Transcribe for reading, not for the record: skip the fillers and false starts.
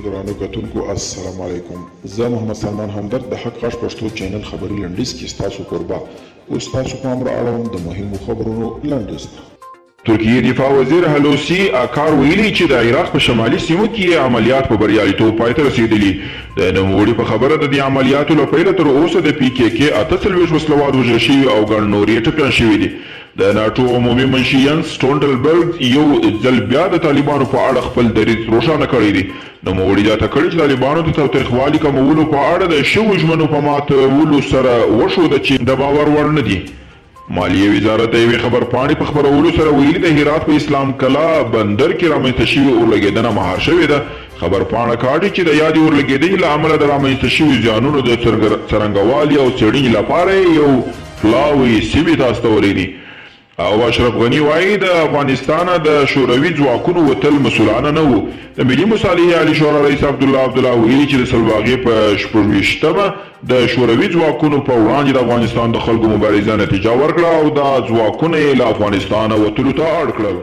ګرانو کتونکو السلام علیکم. زه محمد سلمان همدرد د حق غږ پښتو چینل خبري لنډیز کې ستاسو کوربه اوس تاسو پام را اړوم د مهمو خبرونو لنډیز ته. ترکیه دفاع وزیر هلوسی اکار ویلي چې د عراق په شمالي سیمو کې عملیات په بریالیتوب پای ته رسیدلي. د نوموړي په خبره د دې عملیاتو له پیله تر اوسه د پی کې کې 48 وسلوال وژل شوي او ګڼ نور یې ټپیان شوي دي. د ناټو عمومي منشي ینس سټولټنبرګ یو ځل بیا د طالبانو په اړه خپل دریځ روښانه کړی دی. نوموړي دا کړی چې طالبانو د تاوتریخوالي کمولو په اړه د شویو ژمنو په ماتولو سره وښوده چې د باور وړ نه دي. مالیه وزارت یوې خبرپاڼې په خپرولو سره ویلي د هرات په اسلام کلا بندر کې رامنځته شوې اورلګېدنه مهار شوې ده. خبرپاڼه کاږي چې د یادې اورلګېدنې له امله د رامنځته شویو زیانونو د څرنګوالي او څېړنې لپاره یو پلاوی سیمې ته استولی دي. او اشرف غني وایي د افغانستان د شوروي ځواکونو وتل مسؤلانه نه وو. د ملي مصالحې عالي شورا رئیس عبدالله ویلي چې د سلواغې په 26مه د شوروي ځواکونو په وړاندې د افغانستان د خلکو مبارزه نتیجه ورکړه او دا ځواکونه یې له افغانستانه وتلو ته اړ کړل.